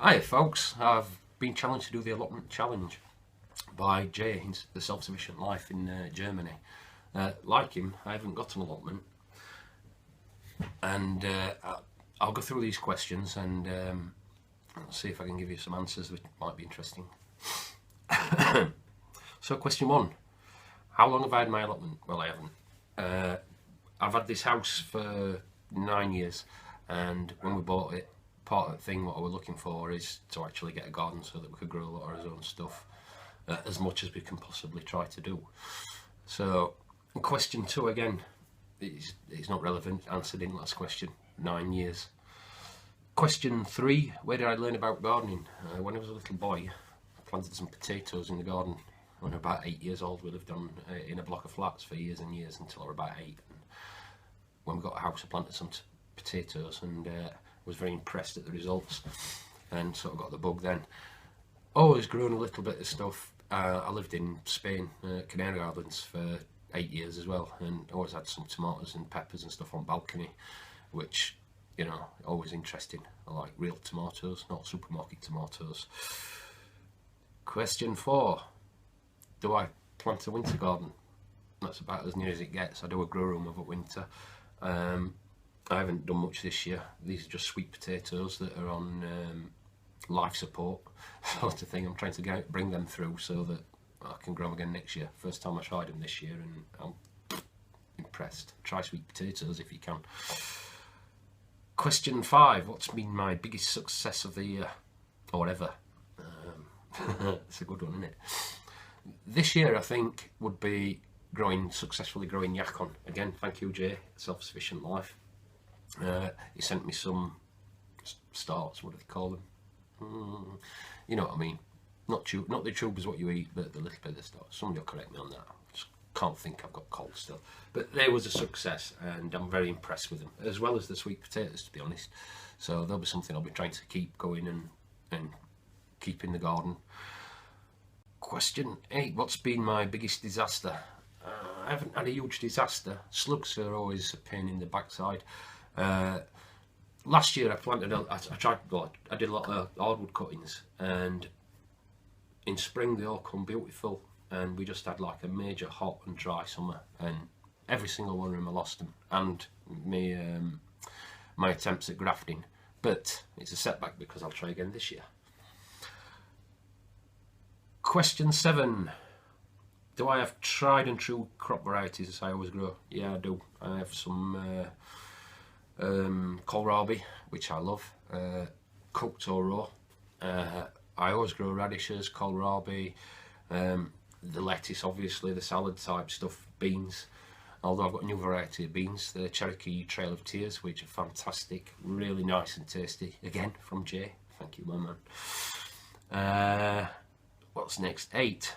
Hi folks, I've been challenged to do the Allotment Challenge by Jay in the Self-Sufficient Life in Germany. Like him, I haven't got an allotment, and I'll go through these questions and see if I can give you some answers which might be interesting. So question 1, how long have I had my allotment? Well, I haven't. I've had this house for 9 years, and when we bought it, part of the thing what I was looking for is to actually get a garden so that we could grow a lot of our own stuff, as much as we can possibly try to do. So question 2 again, it's not relevant, answered in last question, 9 years. Question 3, where did I learn about gardening? When I was a little boy, I planted some potatoes in the garden. When I was about 8 years old, we lived in a block of flats for years and years until I was about 8. And when we got a house, I planted some potatoes and was very impressed at the results, and sort of got the bug then. Always grown a little bit of stuff. I lived in Spain, Canary Islands, for 8 years as well, and always had some tomatoes and peppers and stuff on balcony, which, you know, always interesting. I like real tomatoes, not supermarket tomatoes. Question 4, do I plant a winter garden? That's about as near as it gets. I do a grow room over winter. I haven't done much this year. These are just sweet potatoes that are on life support sort of thing. I'm trying to bring them through so that I can grow them again next year. First time I tried them this year and I'm impressed. Try sweet potatoes if you can. Question 5, what's been my biggest success of the year or ever? It's a good one, isn't it? This year I think would be successfully growing Yacon. Again, thank you Jay, Self-Sufficient Life. He sent me some starts, what do they call them? You know what I mean. Not the tubers what you eat, but the little bit of the starts. Somebody will correct me on that. I just can't think, I've got cold still. But there was a success, and I'm very impressed with them, as well as the sweet potatoes, to be honest. So there'll be something I'll be trying to keep going and keep in the garden. Question 8, what's been my biggest disaster? I haven't had a huge disaster. Slugs are always a pain in the backside. Last year I planted, I did a lot of hardwood cuttings, and in spring they all come beautiful, and we just had like a major hot and dry summer, and every single one of them I lost them, and my attempts at grafting, but it's a setback because I'll try again this year. Question 7, do I have tried and true crop varieties as I always grow? Yeah, I do. I have some kohlrabi, which I love, cooked or raw. I always grow radishes, kohlrabi, the lettuce obviously, the salad type stuff, beans, although I've got a new variety of beans, the Cherokee Trail of Tears, which are fantastic, really nice and tasty, again from Jay, thank you my man. What's next? 8,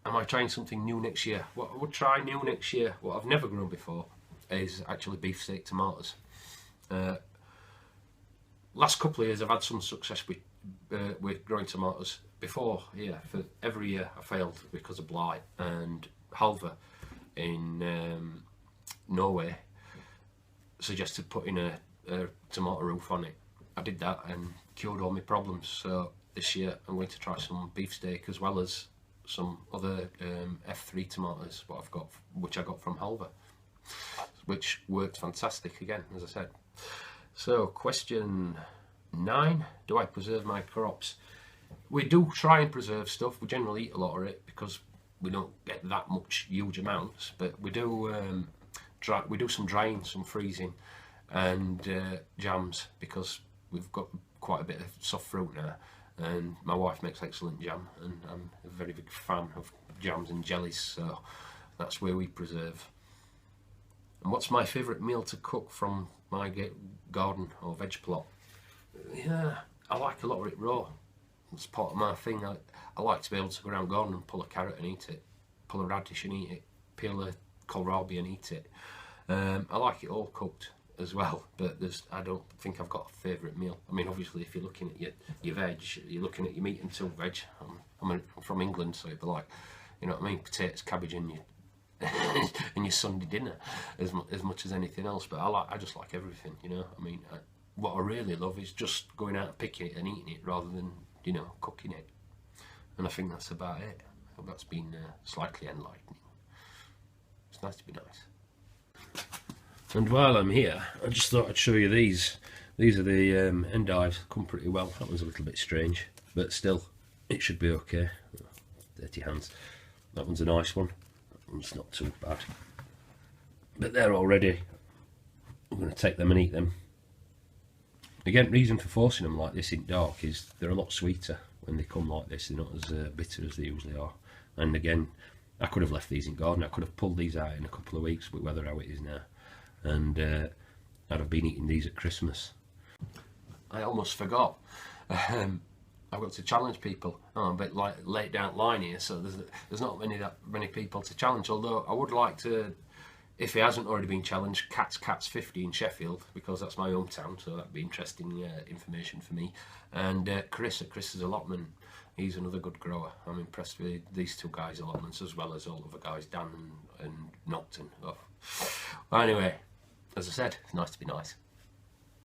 am I trying something new next year? What I would try new next year, what I've never grown before, is actually beefsteak tomatoes. Last couple of years I've had some success with growing tomatoes. Before, yeah, for every year I failed because of blight, and Halva in Norway suggested putting a tomato roof on it. I did that and cured all my problems. So this year I'm going to try some beefsteak as well as some other F3 tomatoes which I got from Halva, which worked fantastic again, as I said. So question 9, do I preserve my crops? We do try and preserve stuff. We generally eat a lot of it because we don't get that much huge amounts, but we do some drying, some freezing, and jams, because we've got quite a bit of soft fruit now, and my wife makes excellent jam, and I'm a very big fan of jams and jellies, so that's where we preserve. And what's my favourite meal to cook from my garden or veg plot? Yeah, I like a lot of it raw. It's part of my thing. I like to be able to go around garden and pull a carrot and eat it, pull a radish and eat it, peel a kohlrabi and eat it. I like it all cooked as well, but I don't think I've got a favourite meal. I mean, obviously if you're looking at your veg, you're looking at your meat and two veg. I'm from England, so it'd be like, you know what I mean, potatoes, cabbage and your Sunday dinner as much as anything else. But I just like everything, you know. I mean, what I really love is just going out and picking it and eating it rather than, you know, cooking it. And I think that's about it. I hope that's been slightly enlightening. It's nice to be nice. And while I'm here, I just thought I'd show you these. These are the Endives. Come pretty well. That one's a little bit strange, but still, it should be okay. Dirty hands. That one's a nice one. That one's not too bad. But they're all ready. I'm going to take them and eat them. Again, reason for forcing them like this in dark is they're a lot sweeter when they come like this. They're not as bitter as they usually are. And again, I could have left these in garden. I could have pulled these out in a couple of weeks with weather how it is now, and I'd have been eating these at Christmas. I almost forgot. I've got to challenge people. Oh, I'm a bit late down the line here, so there's not that many people to challenge. Although I would like to, if he hasn't already been challenged, Cats 50 in Sheffield, because that's my hometown, so that'd be interesting information for me. And Chris at Chris's Allotment, he's another good grower. I'm impressed with these two guys' allotments as well as all the other guys, Dan and Nocton. Oh. Well, anyway, as I said, it's nice to be nice.